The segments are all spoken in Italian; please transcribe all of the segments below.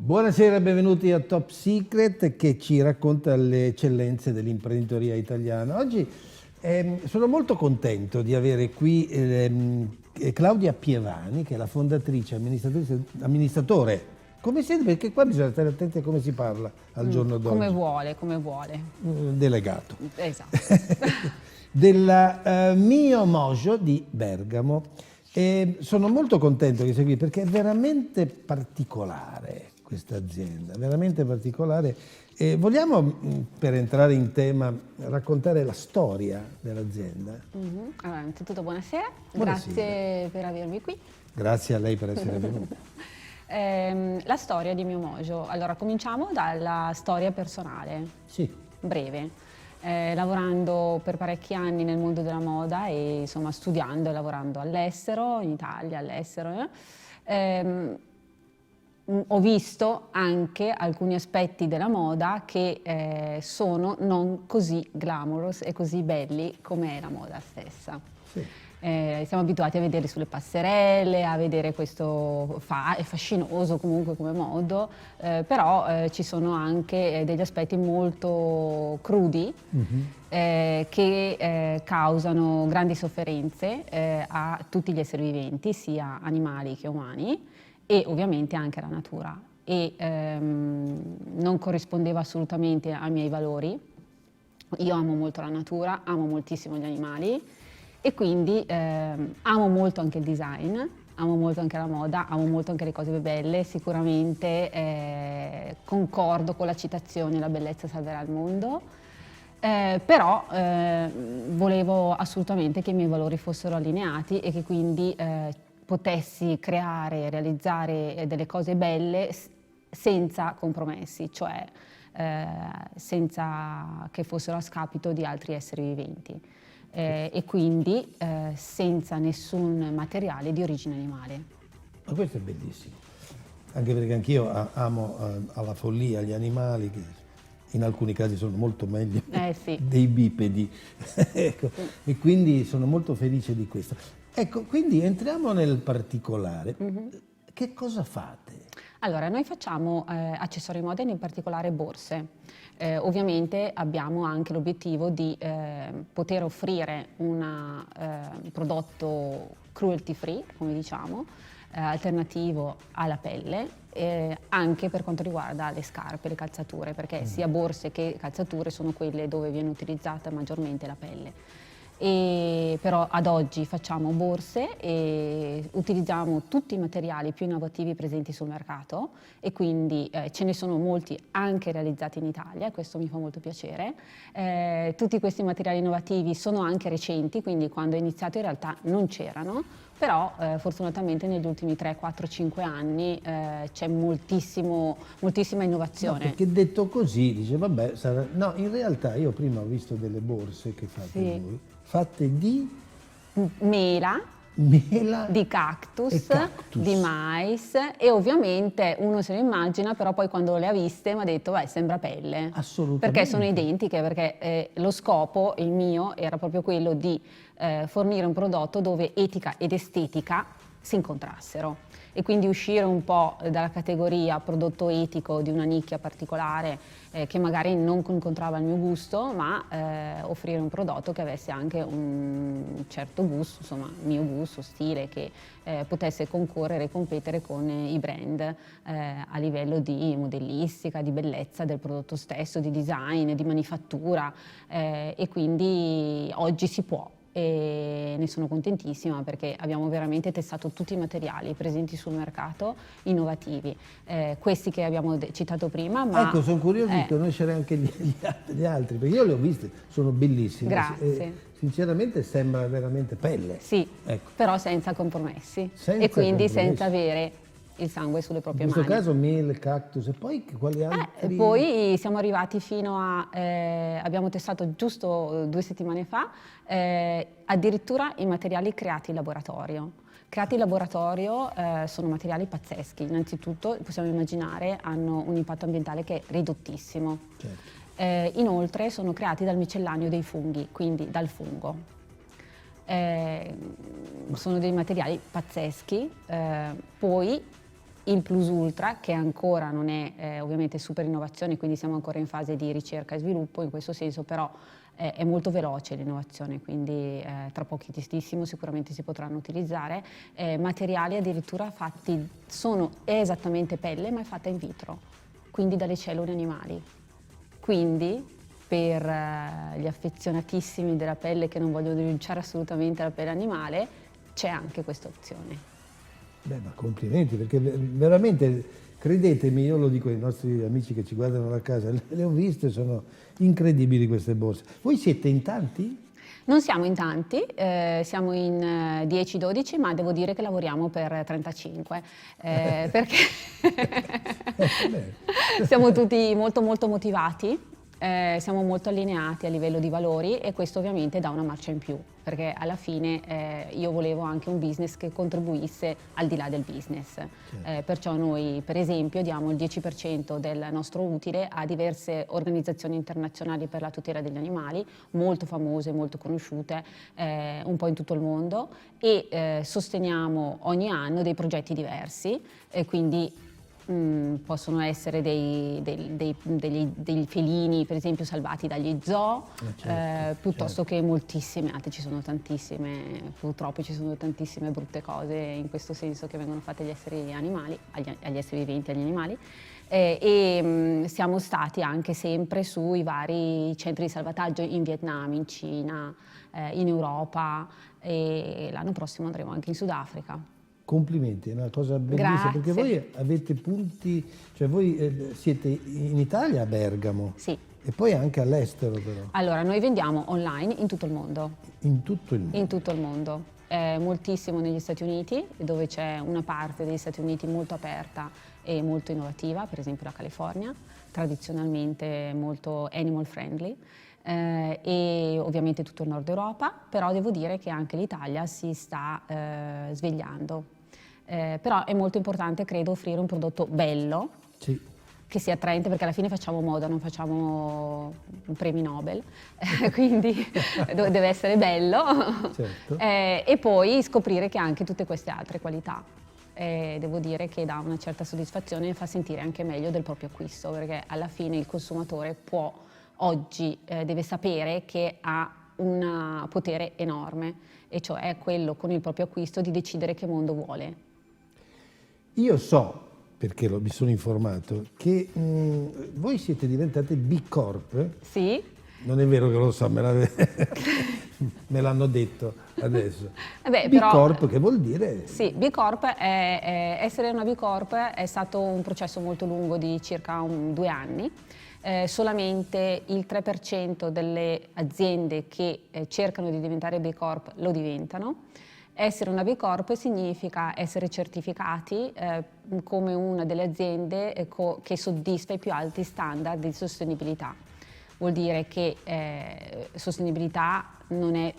Buonasera, benvenuti a Top Secret che ci racconta le eccellenze dell'imprenditoria italiana. Oggi sono molto contento di avere qui Claudia Pievani, che è la fondatrice, amministratore. Come siete? Perché qua bisogna stare attenti a come si parla al giorno d'oggi. Come vuole. Delegato. Esatto. Della Mio Mojo di Bergamo. E sono molto contento che sia qui perché è veramente particolare questa azienda, veramente particolare. E vogliamo, per entrare in tema, raccontare la storia dell'azienda? Allora, innanzitutto buonasera, Buonasera. Grazie per avermi qui. Grazie a lei per essere venuta. La storia di Mio Mojo. Allora, cominciamo dalla storia personale, Sì. breve. Lavorando per parecchi anni nel mondo della moda e insomma studiando e lavorando all'estero, in Italia, all'estero. Ho visto anche alcuni aspetti della moda che sono non così glamorous e così belli come è la moda stessa. Sì. Siamo abituati a vederli sulle passerelle, a vedere questo è fascinoso comunque come modo, però ci sono anche degli aspetti molto crudi che causano grandi sofferenze a tutti gli esseri viventi, sia animali che umani, e ovviamente anche alla natura. E non corrispondeva assolutamente ai miei valori. Io amo molto la natura, amo moltissimo gli animali e quindi amo molto anche il design, amo molto anche la moda, amo molto anche le cose belle. Sicuramente concordo con la citazione "la bellezza salverà il mondo", però volevo assolutamente che i miei valori fossero allineati e che quindi potessi creare e realizzare delle cose belle senza compromessi, cioè senza che fossero a scapito di altri esseri viventi. E quindi senza nessun materiale di origine animale. Ma questo è bellissimo, anche perché anch'io amo alla follia gli animali, che in alcuni casi sono molto meglio Sì. dei bipedi. Ecco. Sì. E quindi sono molto felice di questo. Ecco, quindi entriamo nel particolare. Che cosa fate? Allora, noi facciamo accessori moda, in particolare borse. Ovviamente abbiamo anche l'obiettivo di poter offrire un prodotto cruelty free, come diciamo, alternativo alla pelle, anche per quanto riguarda le scarpe, le calzature, perché sia borse che calzature sono quelle dove viene utilizzata maggiormente la pelle. Però ad oggi facciamo borse e utilizziamo tutti i materiali più innovativi presenti sul mercato e quindi ce ne sono molti anche realizzati in Italia, questo mi fa molto piacere. Tutti questi materiali innovativi sono anche recenti, quindi quando è iniziato in realtà non c'erano, però fortunatamente negli ultimi 3, 4, 5 anni c'è moltissima innovazione. No, perché detto così dice vabbè, no, in realtà io prima ho visto delle borse che fate voi, fatte di mela, di cactus, di mais, e ovviamente uno se lo immagina, però poi quando le ha viste mi ha detto beh, sembra pelle. Assolutamente. Perché sono identiche, perché lo scopo, il mio, era proprio quello di fornire un prodotto dove etica ed estetica si incontrassero e quindi uscire un po' dalla categoria prodotto etico di una nicchia particolare che magari non incontrava il mio gusto, ma offrire un prodotto che avesse anche un certo gusto, insomma mio gusto, stile, che potesse concorrere e competere con i brand a livello di modellistica, di bellezza del prodotto stesso, di design, di manifattura, e quindi oggi si può. E ne sono contentissima perché abbiamo veramente testato tutti i materiali presenti sul mercato innovativi, questi che abbiamo citato prima. Ma ecco, sono curioso di conoscere anche gli altri, perché io li ho visti, sono bellissimi. Grazie. Sinceramente sembra veramente pelle. Sì, ecco. Però senza compromessi e quindi senza avere il sangue sulle proprie mani. In questo caso mele, cactus e poi quali altri? Poi siamo arrivati fino a, abbiamo testato giusto 2 settimane fa, addirittura i materiali creati in laboratorio. Creati in laboratorio sono materiali pazzeschi. Innanzitutto possiamo immaginare hanno un impatto ambientale che è ridottissimo. Certo. Inoltre sono creati dal micellaneo dei funghi, quindi dal fungo. Sono dei materiali pazzeschi. Poi il plus ultra, che ancora non è ovviamente super innovazione, quindi siamo ancora in fase di ricerca e sviluppo in questo senso, però è molto veloce l'innovazione, quindi tra pochissimo sicuramente si potranno utilizzare. Materiali addirittura fatti, è esattamente pelle, ma è fatta in vitro, quindi dalle cellule animali. Quindi per gli affezionatissimi della pelle che non vogliono rinunciare assolutamente alla pelle animale, c'è anche questa opzione. Beh, ma complimenti, perché veramente, credetemi, io lo dico ai nostri amici che ci guardano da casa, le ho viste, sono incredibili queste borse. Voi siete in tanti? Non siamo in tanti, siamo in 10-12, ma devo dire che lavoriamo per 35, perché siamo tutti molto molto motivati, siamo molto allineati a livello di valori e questo ovviamente dà una marcia in più, perché alla fine io volevo anche un business che contribuisse al di là del business. Perciò noi per esempio diamo il 10% del nostro utile a diverse organizzazioni internazionali per la tutela degli animali, molto famose, molto conosciute, un po' in tutto il mondo, e sosteniamo ogni anno dei progetti diversi, quindi possono essere dei felini per esempio salvati dagli zoo, piuttosto che moltissime altre, ci sono tantissime, purtroppo ci sono tantissime brutte cose in questo senso che vengono fatte agli esseri animali, agli esseri viventi, agli animali. Siamo stati anche sempre sui vari centri di salvataggio in Vietnam, in Cina, in Europa, e l'anno prossimo andremo anche in Sudafrica. Complimenti, è una cosa bellissima, Grazie. perché voi avete punti, cioè voi siete in Italia a Bergamo, Sì. e poi anche all'estero però. Allora, noi vendiamo online in tutto il mondo. In tutto il mondo? In tutto il mondo. Moltissimo negli Stati Uniti, dove c'è una parte degli Stati Uniti molto aperta e molto innovativa, per esempio la California, tradizionalmente molto animal friendly, e ovviamente tutto il Nord Europa, però devo dire che anche l'Italia si sta svegliando. Però è molto importante, credo, offrire un prodotto bello, Sì. che sia attraente, perché alla fine facciamo moda, non facciamo premi Nobel, quindi deve essere bello. Certo. E poi scoprire che ha anche tutte queste altre qualità. Devo dire che dà una certa soddisfazione e fa sentire anche meglio del proprio acquisto, perché alla fine il consumatore oggi deve sapere che ha un potere enorme, e cioè quello con il proprio acquisto di decidere che mondo vuole. Io so, perché mi sono informato, che voi siete diventate B Corp. Sì. Non è vero che lo so, me l'hanno detto adesso. B Però, Corp che vuol dire? Sì, B Corp essere una B Corp è stato un processo molto lungo di circa 2 anni. Solamente il 3% delle aziende che cercano di diventare B Corp lo diventano. Essere una B Corp significa essere certificati come una delle aziende che soddisfa i più alti standard di sostenibilità. Vuol dire che sostenibilità non è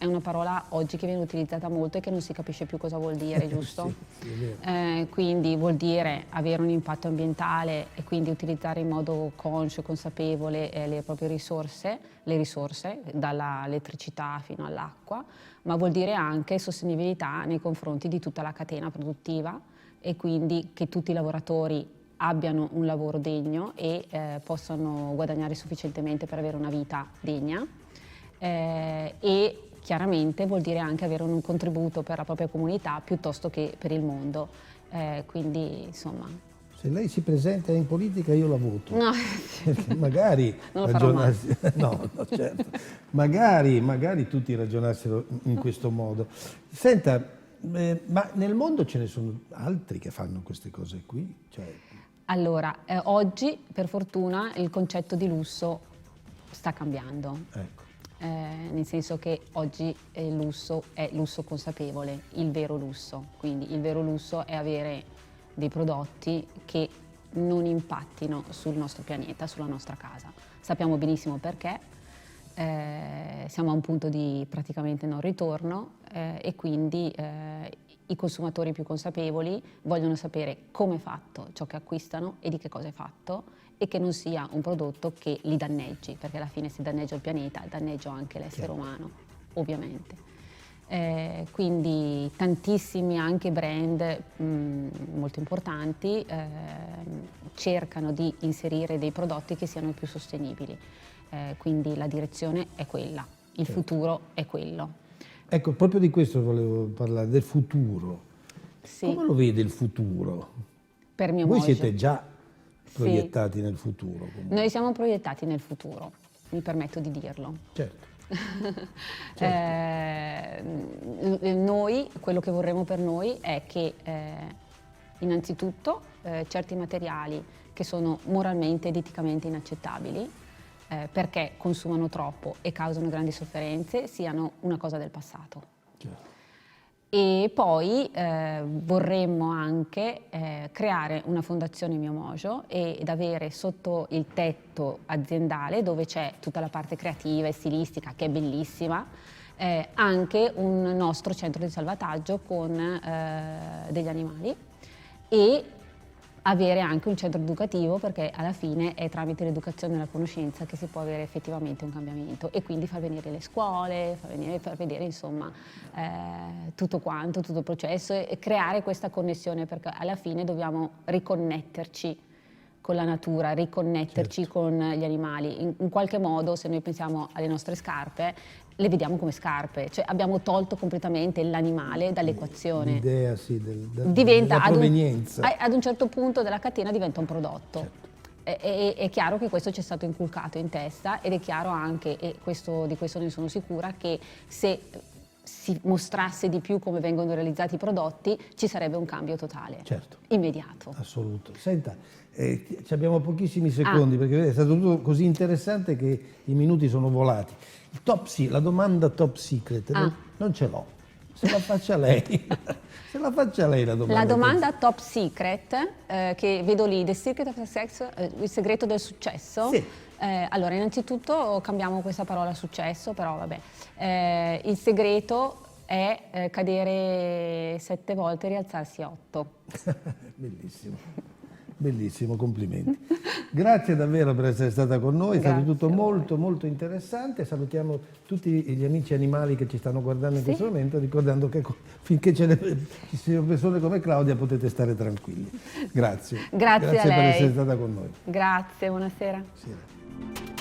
una parola oggi che viene utilizzata molto e che non si capisce più cosa vuol dire, giusto? Sì, è vero. Quindi vuol dire avere un impatto ambientale e quindi utilizzare in modo conscio e consapevole le proprie risorse, dall'elettricità fino all'acqua, ma vuol dire anche sostenibilità nei confronti di tutta la catena produttiva, e quindi che tutti i lavoratori abbiano un lavoro degno e possano guadagnare sufficientemente per avere una vita degna, e chiaramente vuol dire anche avere un contributo per la propria comunità piuttosto che per il mondo, quindi insomma. Se lei si presenta in politica io la voto. No. Magari non lo farò mai. No, certo. Magari tutti ragionassero in questo modo. Senta, ma nel mondo ce ne sono altri che fanno queste cose qui? Cioè... Allora, oggi per fortuna il concetto di lusso sta cambiando. Ecco. Nel senso che oggi il lusso è lusso consapevole, il vero lusso. Quindi il vero lusso è avere dei prodotti che non impattino sul nostro pianeta, sulla nostra casa. Sappiamo benissimo perché, siamo a un punto di praticamente non ritorno, e quindi i consumatori più consapevoli vogliono sapere come è fatto ciò che acquistano e di che cosa è fatto, e che non sia un prodotto che li danneggi, perché alla fine se danneggio il pianeta danneggio anche l'essere umano, ovviamente. Quindi tantissimi anche brand molto importanti cercano di inserire dei prodotti che siano più sostenibili, quindi la direzione è quella, il futuro è quello. Ecco, proprio di questo volevo parlare, del futuro. Sì. Come lo vede il futuro? Per mio Voi mojo. siete già proiettati nel futuro. Comunque. Noi siamo proiettati nel futuro, mi permetto di dirlo. Certo. Noi, quello che vorremmo per noi è che innanzitutto certi materiali che sono moralmente ed eticamente inaccettabili perché consumano troppo e causano grandi sofferenze siano una cosa del passato. Certo. E poi vorremmo anche creare una fondazione Mio Mojo ed avere sotto il tetto aziendale, dove c'è tutta la parte creativa e stilistica che è bellissima, anche un nostro centro di salvataggio con degli animali e avere anche un centro educativo, perché alla fine è tramite l'educazione e la conoscenza che si può avere effettivamente un cambiamento, e quindi far venire le scuole, far vedere insomma tutto quanto, tutto il processo e creare questa connessione, perché alla fine dobbiamo riconnetterci con la natura, riconnetterci certo. con gli animali. In qualche modo, se noi pensiamo alle nostre scarpe, le vediamo come scarpe, cioè abbiamo tolto completamente l'animale dall'equazione. L'idea sì, Diventa, della provenienza. Ad un certo punto della catena diventa un prodotto. Certo. È chiaro che questo ci è stato inculcato in testa ed è chiaro anche, e di questo ne sono sicura, che se si mostrasse di più come vengono realizzati i prodotti ci sarebbe un cambio totale, Certo. immediato. Assoluto. Senta, abbiamo pochissimi secondi perché è stato tutto così interessante che i minuti sono volati. La domanda top secret non ce l'ho. Se la faccia lei. Se la faccia lei la domanda. La domanda top secret, che vedo lì, The Secret of Success, il segreto del successo. Sì. Allora, innanzitutto cambiamo questa parola successo, però vabbè. Il segreto è cadere 7 volte e rialzarsi 8. Bellissimo. Bellissimo, complimenti. Grazie davvero per essere stata con noi, è stato Grazie tutto a voi. molto molto interessante. Salutiamo tutti gli amici animali che ci stanno guardando in Sì. questo momento, ricordando che finché ci siano persone come Claudia potete stare tranquilli. Grazie. Grazie a per lei. essere stata con noi. Grazie, buonasera. Sì.